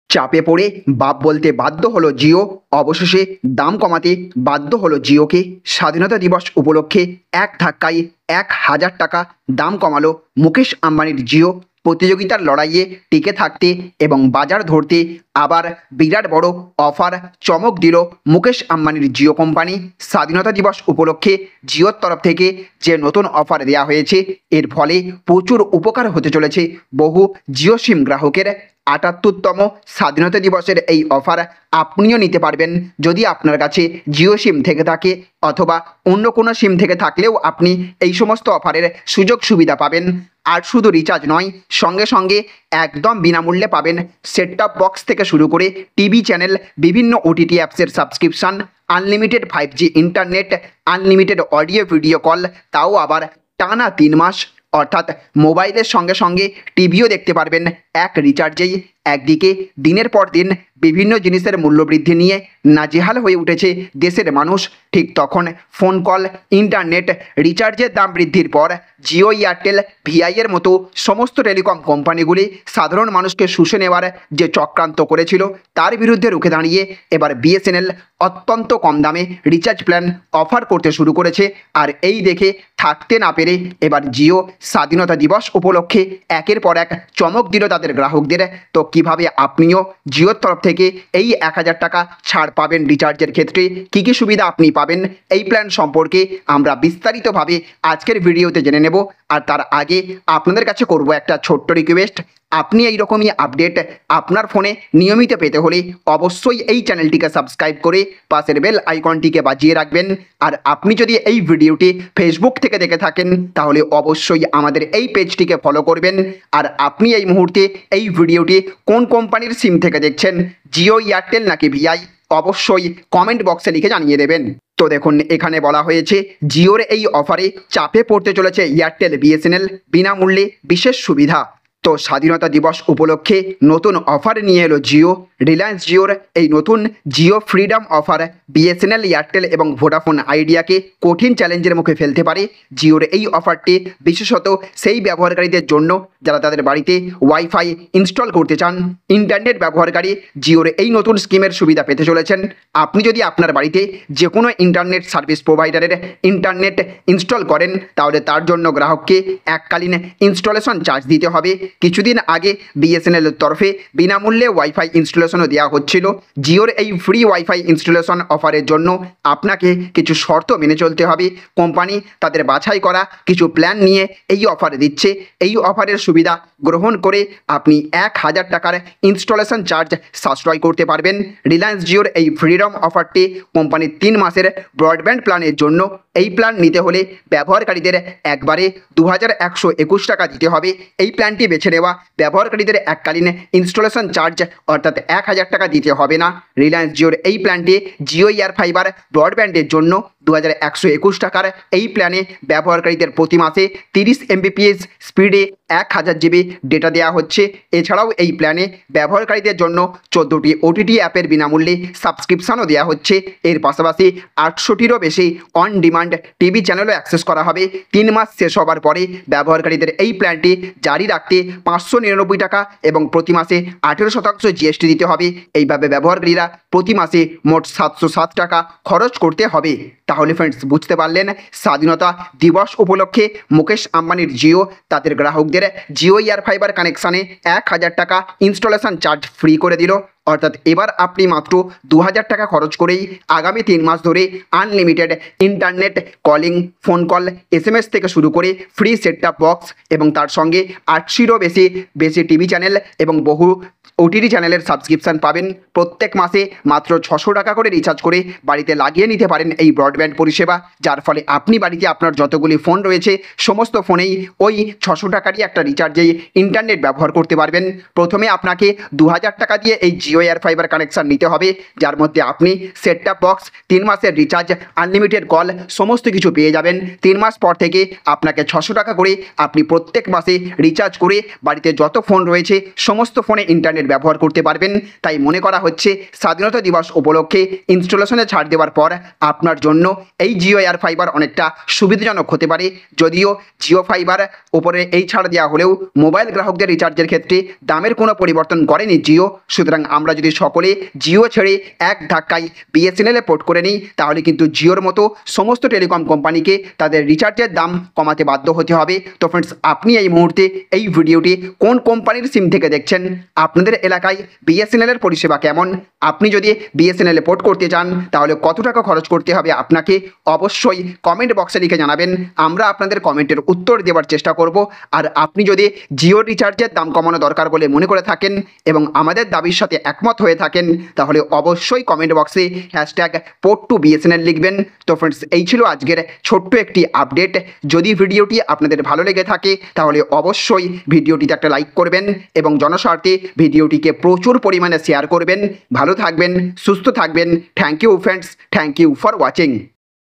চাপে পড়ে বাপ বলতে বাধ্য হলো জিও। অবশেষে দাম কমাতে বাধ্য হলো জিওকে। স্বাধীনতা দিবস উপলক্ষে এক ধাক্কায় ১,০০০ টাকা দাম কমালো মুকেশ আম্বানির জিও। প্রতিযোগিতার লড়াইয়ে টিকে থাকতে এবং বাজার ধরতে আবার বিরাট বড় অফার চমক দিল মুকেশ আম্বানির জিও কোম্পানি। স্বাধীনতা দিবস উপলক্ষে জিওর তরফ থেকে যে নতুন অফার দেওয়া হয়েছে, এর ফলে প্রচুর উপকার হতে চলেছে বহু জিও সিম গ্রাহকের। ৭৮তম স্বাধীনতা দিবসের এই অফার আপনিও নিতে পারবেন যদি আপনার কাছে জিও সিম থেকে থাকে, অথবা অন্য কোনো সিম থেকে থাকলেও আপনি এই সমস্ত অফারের সুযোগ সুবিধা পাবেন। আর শুধু রিচার্জ নয়, সঙ্গে সঙ্গে একদম বিনামূল্যে পাবেন সেট টপ বক্স থেকে শুরু করে টিভি চ্যানেল, বিভিন্ন ওটিটি অ্যাপসের subscription, unlimited 5G internet, unlimited audio video call, তাও আবার টানা ৩ মাস। অর্থাৎ মোবাইলের সঙ্গে সঙ্গে টিভিও দেখতে পারবেন এক রিচার্জেই। একদিকে দিনের পর দিন বিভিন্ন জিনিসের মূল্যবৃদ্ধি নিয়ে নাজেহাল হয়ে উঠেছে দেশের মানুষ, ঠিক তখন ফোন কল, ইন্টারনেট, রিচার্জের দাম বৃদ্ধির পর জিও, এয়ারটেল, ভিআইয়ের মতো সমস্ত টেলিকম কোম্পানিগুলি সাধারণ মানুষকে শুষে নেওয়ার যে চক্রান্ত করেছিল, তার বিরুদ্ধে রুখে দাঁড়িয়ে এবার বিএসএনএল অত্যন্ত কম দামে রিচার্জ প্ল্যান অফার করতে শুরু করেছে। আর এই দেখে থাকতে না পেরে এবার জিও স্বাধীনতা দিবস উপলক্ষে একের পর এক চমক দিল তাদের গ্রাহকদের। তো কিভাবে আপনিও জিওর তরফ থেকে এই ১,০০০ টাকা ছাড় পাবেন রিচার্জের ক্ষেত্রে, কী কী সুবিধা আপনি পাবেন, এই প্ল্যান সম্পর্কে আমরা বিস্তারিতভাবে আজকের ভিডিওতে জেনে নেব। আর তার আগে আপনাদের কাছে করব একটা ছোট্ট রিকোয়েস্ট, আপনি এই রকমই আপডেট আপনার ফোনে নিয়মিত পেতে হলে অবশ্যই এই চ্যানেলটিকে সাবস্ক্রাইব করে পাশের বেল আইকনটিকে বাজিয়ে রাখবেন। আর আপনি যদি এই ভিডিওটি ফেসবুক থেকে দেখে থাকেন, তাহলে অবশ্যই আমাদের এই পেজটিকে ফলো করবেন। আর আপনি এই মুহূর্তে এই ভিডিওটি কোন কোম্পানির সিম থেকে দেখছেন, জিও, এয়ারটেল নাকি ভিআই, অবশ্যই কমেন্ট বক্সে লিখে জানিয়ে দেবেন। তো দেখুন, এখানে বলা হয়েছে জিওর এই অফারে চাপে পড়তে চলেছে এয়ারটেল, বিএসএনএল, বিনামূল্যে বিশেষ সুবিধা। তো স্বাধীনতা দিবস উপলক্ষে নতুন অফার নিয়ে এলো জিও। রিলায়েন্স জিওর এই নতুন Jio freedom offer BSNL, Airtel এবং ভোডাফোন আইডিয়াকে কঠিন চ্যালেঞ্জের মুখে ফেলতে পারে। জিওর এই অফারটি বিশেষত সেই ব্যবহারকারীদের জন্য যারা তাদের বাড়িতে ওয়াইফাই ইনস্টল করতে চান। ইন্টারনেট ব্যবহারকারী জিওর এই নতুন স্কিমের সুবিধা পেতে চলেছেন। আপনি যদি আপনার বাড়িতে যে কোনো ইন্টারনেট সার্ভিস প্রোভাইডারের ইন্টারনেট ইনস্টল করেন, তাহলে তার জন্য গ্রাহককে এককালীন ইনস্টলেশন চার্জ দিতে হবে। কিছুদিন আগে বিএসএনএলের তরফে বিনামূল্যে ওয়াইফাই ইনস্টলেশনও দেওয়া হচ্ছিল। জিওর এই ফ্রি ওয়াইফাই ইনস্টলেশন অফারের জন্য আপনাকে কিছু শর্ত মেনে চলতে হবে। কোম্পানি তাদের বাছাই করা কিছু প্ল্যান নিয়ে এই অফার দিচ্ছে। এই অফারের সুবিধা গ্রহণ করে আপনি ১,০০০ টাকার ইনস্টলেশন চার্জ সাশ্রয় করতে পারবেন। রিলায়েন্স জিওর এই ফ্রিডম অফারটি কোম্পানির ৩ মাসের ব্রডব্যান্ড প্ল্যানের জন্য। এই প্ল্যান নিতে হলে ব্যবহারকারীদের একবারে ২,১২১ টাকা দিতে হবে। এই প্ল্যানটি বেছে নেওয়া ব্যবহারকারীদের এককালীন ইনস্টলেশন চার্জ অর্থাৎ ১,০০০ টাকা দিতে হবে না। রিলায়েন্স জিওর এই প্ল্যানটি জিও এয়ার ফাইবার ব্রডব্যান্ডের জন্য ২,১২১ টাকার। এই প্ল্যানে ব্যবহারকারীদের প্রতি মাসে ৩০ Mbps স্পিডে ১,০০০ GB ডেটা দেওয়া হচ্ছে। এছাড়াও এই প্ল্যানে ব্যবহারকারীদের জন্য ১৪টি ওটিটি অ্যাপের বিনামূল্যে সাবস্ক্রিপশানও দেওয়া হচ্ছে। এর পাশাপাশি ৮০০টিরও বেশি অন ডিমান্ড টিভি চ্যানেলও অ্যাক্সেস করা হবে। ৩ মাস শেষ হবার পরে ব্যবহারকারীদের এই প্ল্যানটি জারি রাখতে ৫৯৯ টাকা এবং প্রতি মাসে ১৮% জিএসটি দিতে হবে। এইভাবে ব্যবহারকারীরা প্রতি মাসে মোট ৭০৭ টাকা খরচ করতে হবে। তাহলে ফ্রেন্ডস, বুঝতে পারলেন, স্বাধীনতা দিবস উপলক্ষে মুকেশ আম্বানির জিও তাদের গ্রাহকদের জিও এয়ার ফাইবার কানেকশানে ১,০০০ টাকা ইনস্টলেশন চার্জ ফ্রি করে দিল। অর্থাৎ এবার আপনি মাত্র ২,০০০ টাকা খরচ করেই আগামী ৩ মাস ধরে unlimited internet, calling, phone call, SMS থেকে শুরু করে ফ্রি সেট টপ বক্স এবং তার সঙ্গে ৮০রও বেশি টিভি চ্যানেল এবং বহু ওটিটি চ্যানেলের সাবস্ক্রিপশান পাবেন। প্রত্যেক মাসে মাত্র ৬০০ টাকা করে রিচার্জ করে বাড়িতে লাগিয়ে নিতে পারেন এই ব্রডব্যান্ড পরিষেবা, যার ফলে আপনি বাড়িতে আপনার যতগুলি ফোন রয়েছে সমস্ত ফোনেই ওই ৬০০ টাকারই একটা রিচার্জেই ইন্টারনেট ব্যবহার করতে পারবেন। প্রথমে আপনাকে ২,০০০ টাকা দিয়ে এই জিও এয়ার ফাইবার কানেকশান নিতে হবে, যার মধ্যে আপনি সেট টপ বক্স, ৩ মাসের রিচার্জ, আনলিমিটেড কল সমস্ত কিছু পেয়ে যাবেন। ৩ মাস পর থেকে আপনাকে ৬০০ টাকা করে আপনি প্রত্যেক মাসে রিচার্জ করে বাড়িতে যত ফোন রয়েছে সমস্ত ফোনে ইন্টারনেট ব্যবহার করতে পারবেন। তাই মনে করা হচ্ছে স্বাধীনতা দিবস উপলক্ষে ইনস্টলেশনে ছাড় দেওয়ার পর আপনার জন্য এই জিও এয়ার ফাইবার অনেকটা সুবিধাজনক হতে পারে। যদিও জিও ফাইবার উপরে এই ছাড় দেওয়া হলেও মোবাইল গ্রাহকদের রিচার্জের ক্ষেত্রে দামের কোনো পরিবর্তন করেনি জিও। সুতরাং আমরা যদি সকলে জিও ছেড়ে এক ধাক্কায় বিএসএনএলে পোর্ট করে নিই তাহলে কিন্তু জিওর মতো সমস্ত টেলিকম কোম্পানিকে তাদের রিচার্জের দাম কমাতে বাধ্য হতে হবে। তো ফ্রেন্ডস, আপনি এই মুহূর্তে এই ভিডিওটি কোন কোম্পানির সিম থেকে দেখছেন? আপনাদের এলাকায় বিএসএনএলের পরিষেবা কেমন? আপনি যদি বিএসএনএলে পোর্ট করতে চান তাহলে কত টাকা খরচ করতে হবে আপনাকে অবশ্যই কমেন্ট বক্সে লিখে জানাবেন। আমরা আপনাদের কমেন্টের উত্তর দেওয়ার চেষ্টা করব। আর আপনি যদি জিও রিচার্জের দাম কমানো দরকার বলে মনে করে থাকেন এবং আমাদের দাবির সাথে একমত হয়ে থাকেন তাহলে অবশ্যই কমেন্ট বক্সে হ্যাশট্যাগ পোর্ট টু বিএসএনএল লিখবেন। তো ফ্রেন্ডস, এই ছিল আজকের ছোট্ট একটি আপডেট। যদি ভিডিওটি আপনাদের ভালো লেগে থাকে তাহলে অবশ্যই ভিডিওটিতে একটা লাইক করবেন এবং জনস্বার্থে ভিডিওটিকে প্রচুর পরিমাণে শেয়ার করবেন। ভালো থাকবেন, সুস্থ থাকবেন। Thank you friends, thank you for watching.